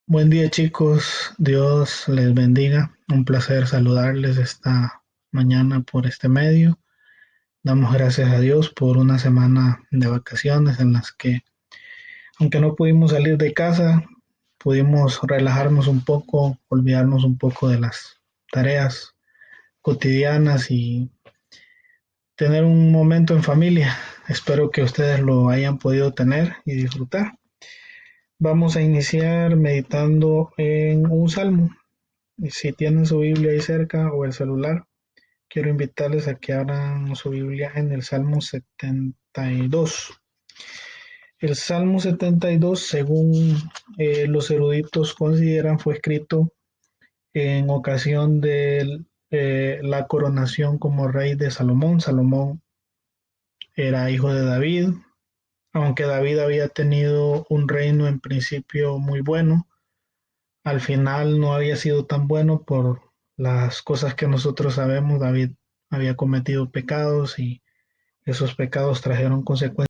Buen día chicos, Dios les bendiga. Un placer saludarles esta mañana por este medio. Damos gracias a Dios por una semana de vacaciones en las que, aunque no pudimos salir de casa, pudimos relajarnos un poco, olvidarnos un poco de las tareas cotidianas y tener un momento en familia. Espero que ustedes lo hayan podido tener y disfrutar. Vamos a iniciar meditando en un salmo. Y si tienen su Biblia ahí cerca o el celular, quiero invitarles a que abran su Biblia en el Salmo 72. El Salmo 72, según los eruditos consideran, fue escrito en ocasión de la coronación como rey de Salomón. Salomón era hijo de David, aunque David había tenido un reino en principio muy bueno. Al final no había sido tan bueno por las cosas que nosotros sabemos. David había cometido pecados y esos pecados trajeron consecuencias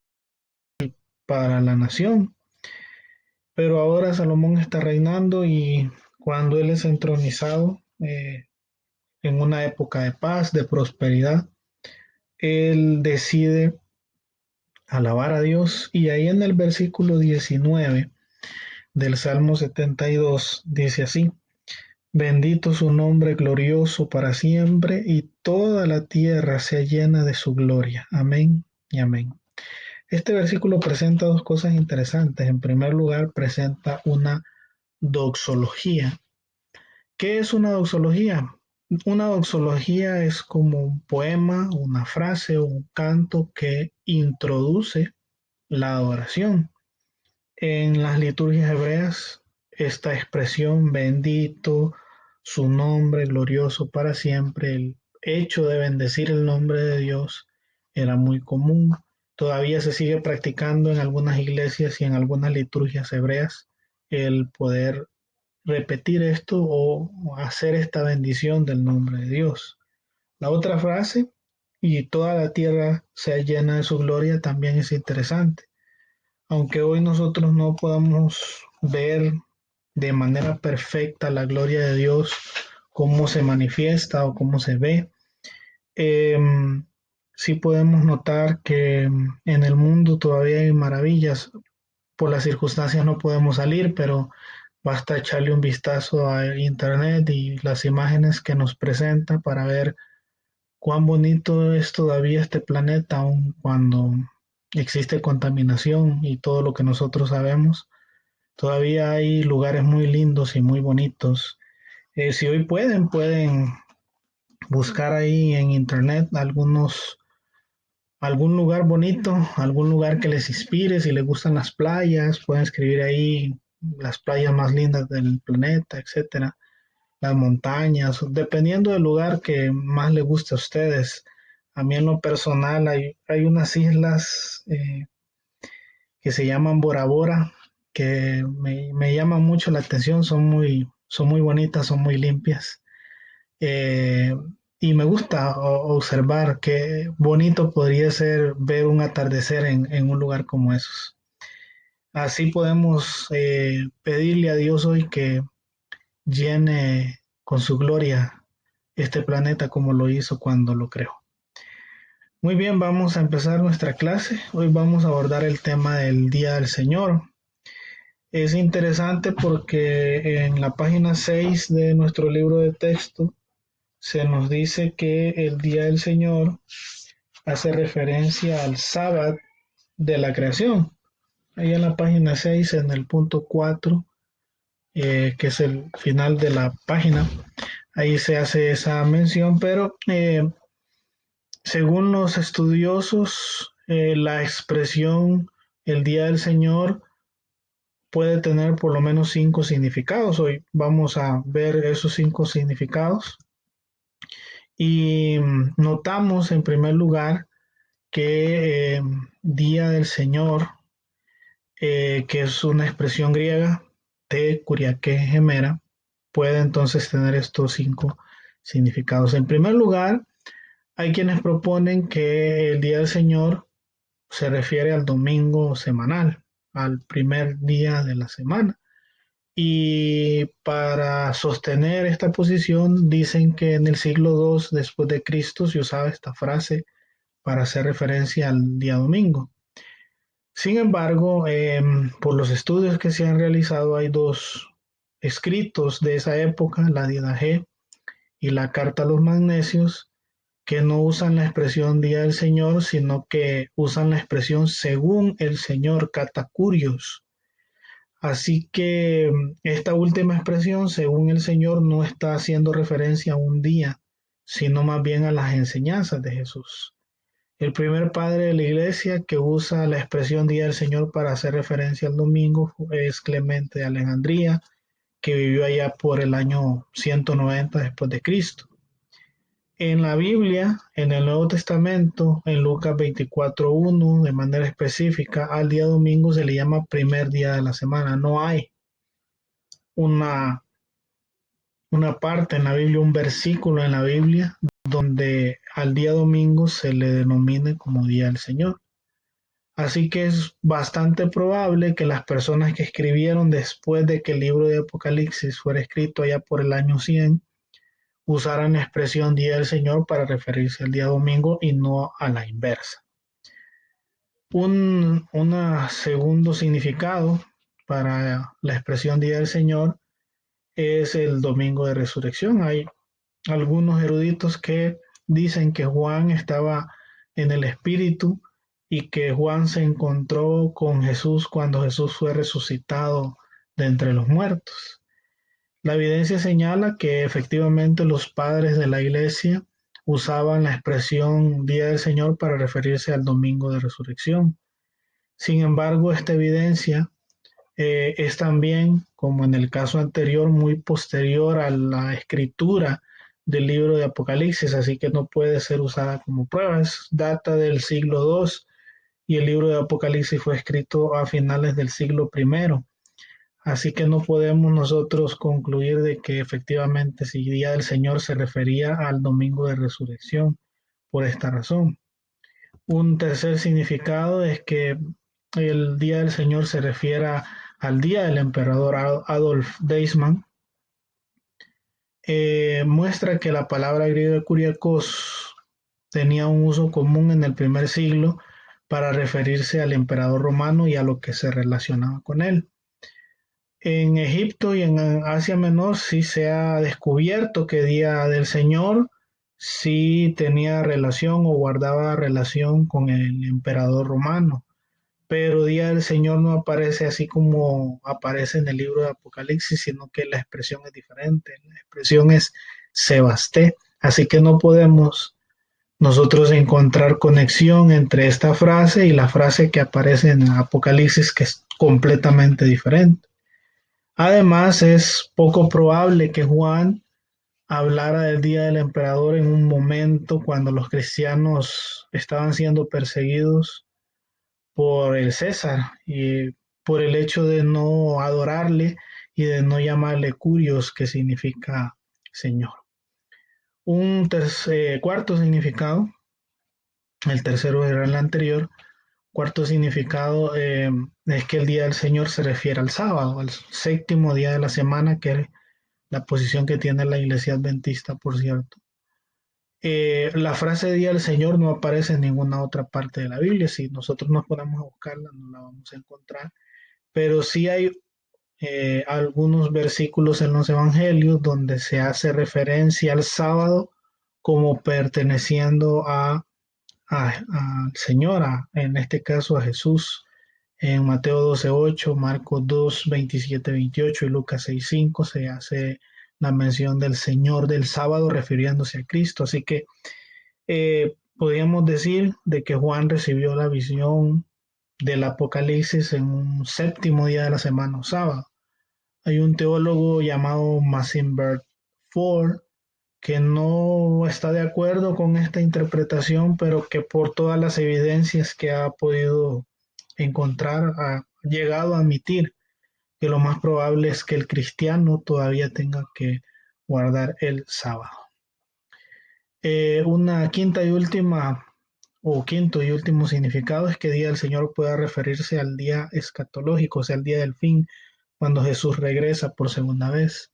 para la nación. Pero ahora Salomón está reinando y cuando él es entronizado en una época de paz, de prosperidad, él decide alabar a Dios y ahí en el versículo 19 del Salmo 72 dice así: Bendito su nombre glorioso para siempre, y toda la tierra sea llena de su gloria. Amén y amén. Este versículo presenta dos cosas interesantes. En primer lugar, presenta una doxología. ¿Qué es una doxología? Una doxología es como un poema, una frase o un canto que introduce la adoración. En las liturgias hebreas, esta expresión bendito, su nombre glorioso para siempre, el hecho de bendecir el nombre de Dios era muy común. Todavía se sigue practicando en algunas iglesias y en algunas liturgias hebreas el poder repetir esto o hacer esta bendición del nombre de Dios. La otra frase, y toda la tierra sea llena de su gloria, también es interesante. Aunque hoy nosotros no podamos ver de manera perfecta la gloria de Dios, cómo se manifiesta o cómo se ve, eh, sí podemos notar que en el mundo todavía hay maravillas. Por las circunstancias no podemos salir, pero basta echarle un vistazo a internet y las imágenes que nos presenta para ver cuán bonito es todavía este planeta, aun cuando existe contaminación y todo lo que nosotros sabemos. Todavía hay lugares muy lindos y muy bonitos. Si hoy pueden buscar ahí en internet algún lugar bonito, algún lugar que les inspire. Si les gustan las playas, pueden escribir ahí las playas más lindas del planeta, etcétera, las montañas, dependiendo del lugar que más les guste a ustedes. A mí en lo personal hay unas islas que se llaman Bora Bora, que me llaman mucho la atención, son muy bonitas, son muy limpias. Eh, y me gusta observar qué bonito podría ser ver un atardecer en un lugar como esos. Así podemos pedirle a Dios hoy que llene con su gloria este planeta como lo hizo cuando lo creó. Muy bien, vamos a empezar nuestra clase. Hoy vamos a abordar el tema del Día del Señor. Es interesante porque en la página 6 de nuestro libro de texto se nos dice que el Día del Señor hace referencia al sábado de la creación. Ahí en la página 6 en el punto 4, que es el final de la página, ahí se hace esa mención, pero según los estudiosos, la expresión el Día del Señor puede tener por lo menos cinco significados. Hoy vamos a ver esos cinco significados y notamos en primer lugar que Día del Señor, que es una expresión griega, te kuriake gemera, puede entonces tener estos cinco significados. En primer lugar, hay quienes proponen que el Día del Señor se refiere al domingo semanal, al primer día de la semana. Y para sostener esta posición dicen que en el siglo II después de Cristo se usaba esta frase para hacer referencia al día domingo. Sin embargo, por los estudios que se han realizado, hay dos escritos de esa época, la Didache y la Carta a los Magnesios, que no usan la expresión Día del Señor, sino que usan la expresión según el Señor, Catacurios. Así que esta última expresión, según el Señor, no está haciendo referencia a un día, sino más bien a las enseñanzas de Jesús. El primer padre de la iglesia que usa la expresión Día del Señor para hacer referencia al domingo es Clemente de Alejandría, que vivió allá por el año 190 después de Cristo. En la Biblia, en el Nuevo Testamento, en Lucas 24:1, de manera específica, al día domingo se le llama primer día de la semana. No hay una, una parte en la Biblia, un versículo en la Biblia, donde al día domingo se le denomine como día del Señor. Así que es bastante probable que las personas que escribieron después de que el libro de Apocalipsis fuera escrito allá por el año 100 usaran la expresión Día del Señor para referirse al día domingo y no a la inversa. Un segundo significado para la expresión Día del Señor es el domingo de resurrección. Hay algunos eruditos que dicen que Juan estaba en el Espíritu y que Juan se encontró con Jesús cuando Jesús fue resucitado de entre los muertos. La evidencia señala que efectivamente los padres de la iglesia usaban la expresión Día del Señor para referirse al domingo de resurrección. Sin embargo, esta evidencia es también, como en el caso anterior, muy posterior a la escritura del libro de Apocalipsis, así que no puede ser usada como prueba. Data del siglo II y el libro de Apocalipsis fue escrito a finales del siglo I. Así que no podemos nosotros concluir de que efectivamente si Día del Señor se refería al domingo de resurrección por esta razón. Un tercer significado es que el Día del Señor se refiere al día del emperador Adolf Deisman. Muestra que la palabra griega kuriakos tenía un uso común en el primer siglo para referirse al emperador romano y a lo que se relacionaba con él. En Egipto y en Asia Menor sí se ha descubierto que Día del Señor sí tenía relación o guardaba relación con el emperador romano, pero Día del Señor no aparece así como aparece en el libro de Apocalipsis, sino que la expresión es diferente, la expresión es Sebasté, así que no podemos nosotros encontrar conexión entre esta frase y la frase que aparece en Apocalipsis, que es completamente diferente. Además, es poco probable que Juan hablara del día del emperador en un momento cuando los cristianos estaban siendo perseguidos por el César y por el hecho de no adorarle y de no llamarle curios, que significa Señor. Cuarto significado, el tercero era el anterior, cuarto significado es que el día del Señor se refiere al sábado, al séptimo día de la semana, que es la posición que tiene la iglesia adventista, por cierto. La frase Día del Señor no aparece en ninguna otra parte de la Biblia. Si nosotros nos ponemos a buscarla, no la vamos a encontrar. Pero sí hay algunos versículos en los evangelios donde se hace referencia al sábado como perteneciendo al Señor, en este caso a Jesús. En Mateo 12:8, Marcos 2:27-28 y Lucas 6:5 se hace la mención del Señor del sábado refiriéndose a Cristo. Así que podríamos decir de que Juan recibió la visión del Apocalipsis en un séptimo día de la semana, sábado. Hay un teólogo llamado Maxim Bert Ford que no está de acuerdo con esta interpretación, pero que por todas las evidencias que ha podido encontrar ha llegado a admitir que lo más probable es que el cristiano todavía tenga que guardar el sábado. Una quinta y última o quinto y último significado es que Día del Señor pueda referirse al día escatológico, o sea, al día del fin, cuando Jesús regresa por segunda vez.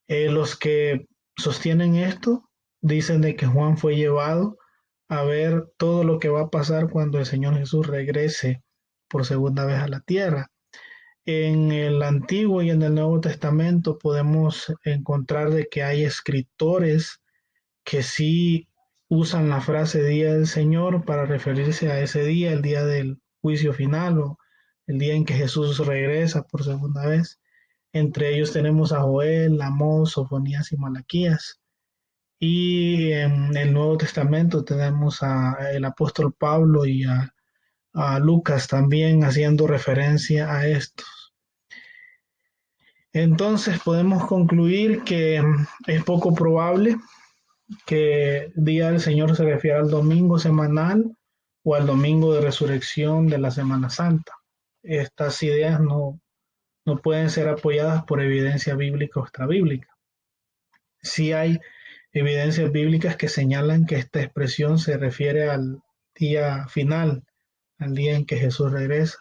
Los que sostienen esto dicen de que Juan fue llevado a ver todo lo que va a pasar cuando el Señor Jesús regrese por segunda vez a la tierra. En el Antiguo y en el Nuevo Testamento podemos encontrar de que hay escritores que sí usan la frase día del Señor para referirse a ese día, el día del juicio final o el día en que Jesús regresa por segunda vez. Entre ellos tenemos a Joel, Amós, Sofonías y Malaquías. Y en el Nuevo Testamento tenemos a el apóstol Pablo y a Lucas también haciendo referencia a esto. Entonces podemos concluir que es poco probable que Día del Señor se refiere al domingo semanal o al domingo de resurrección de la Semana Santa. Estas ideas no pueden ser apoyadas por evidencia bíblica o extrabíblica. Sí hay evidencias bíblicas que señalan que esta expresión se refiere al día final, al día en que Jesús regresa.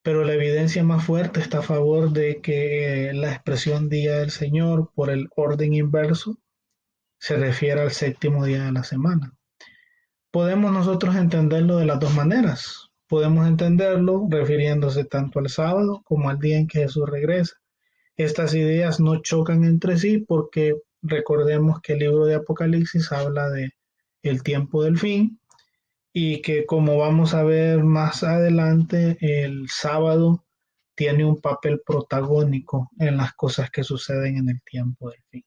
Pero la evidencia más fuerte está a favor de que la expresión Día del Señor, por el orden inverso, se refiere al séptimo día de la semana. Podemos nosotros entenderlo de las dos maneras. Podemos entenderlo refiriéndose tanto al sábado como al día en que Jesús regresa. Estas ideas no chocan entre sí porque recordemos que el libro de Apocalipsis habla de el tiempo del fin y que como vamos a ver más adelante, el sábado tiene un papel protagónico en las cosas que suceden en el tiempo del fin.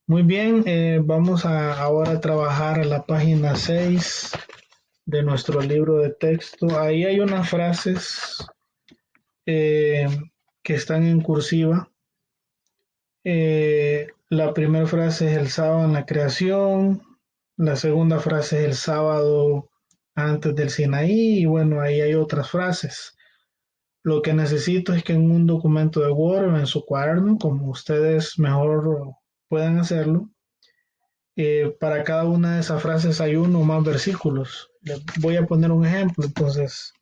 Muy bien, vamos a ahora trabajar a la página 6 de nuestro libro de texto. Ahí hay unas frases eh, que están en cursiva. La primera frase es el sábado en la creación, la segunda frase es el sábado antes del Sinaí y bueno, ahí hay otras frases. Lo que necesito es que en un documento de Word o en su cuaderno, como ustedes mejor puedan hacerlo, para cada una de esas frases hay uno o más versículos. Les voy a poner un ejemplo. Entonces,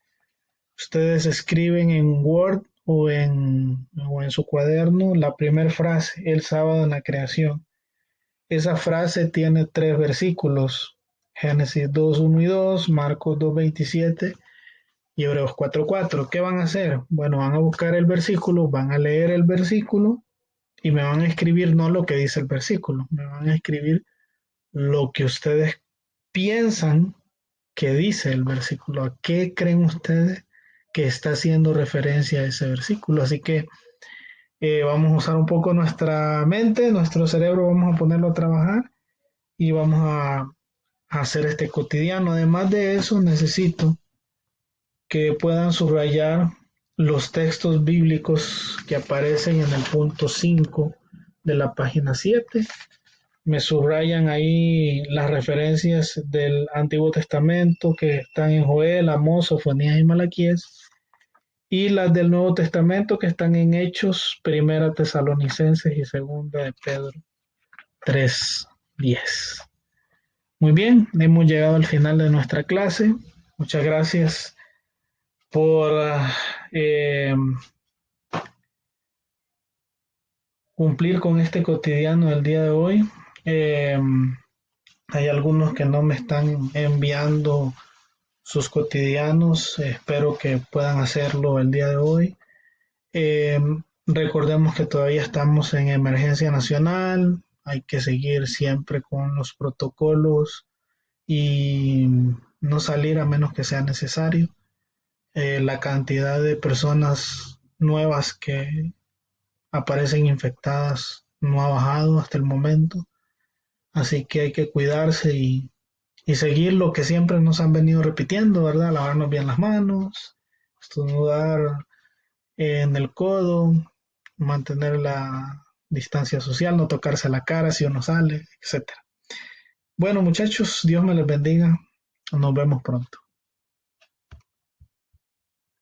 ustedes escriben en Word o en su cuaderno la primera frase, el sábado en la creación. Esa frase tiene tres versículos. Génesis 2, 1 y 2, Marcos 2, 27 y Hebreos 4, 4. ¿Qué van a hacer? Bueno, van a buscar el versículo, van a leer el versículo y me van a escribir no lo que dice el versículo, me van a escribir lo que ustedes piensan que dice el versículo. ¿A qué creen ustedes que está haciendo referencia a ese versículo? Así que vamos a usar un poco nuestra mente, nuestro cerebro, vamos a ponerlo a trabajar y vamos a hacer este cotidiano. Además de eso, necesito que puedan subrayar los textos bíblicos que aparecen en el punto 5 de la página 7. Me subrayan ahí las referencias del Antiguo Testamento que están en Joel, Amós, Sofonías y Malaquías, y las del Nuevo Testamento que están en Hechos, Primera Tesalonicenses y Segunda de Pedro 3:10. Muy bien, hemos llegado al final de nuestra clase. Muchas gracias por eh, cumplir con este cotidiano del día de hoy. Eh, Hay algunos que no me están enviando sus cotidianos. Espero que puedan hacerlo el día de hoy. Eh, Recordemos que todavía estamos en emergencia nacional. Hay que seguir siempre con los protocolos y no salir a menos que sea necesario. La cantidad de personas nuevas que aparecen infectadas no ha bajado hasta el momento. Así que hay que cuidarse y seguir lo que siempre nos han venido repitiendo, ¿verdad? Lavarnos bien las manos, estornudar en el codo, mantener la distancia social, no tocarse la cara si uno sale, etcétera. Bueno, muchachos, Dios me les bendiga. Nos vemos pronto.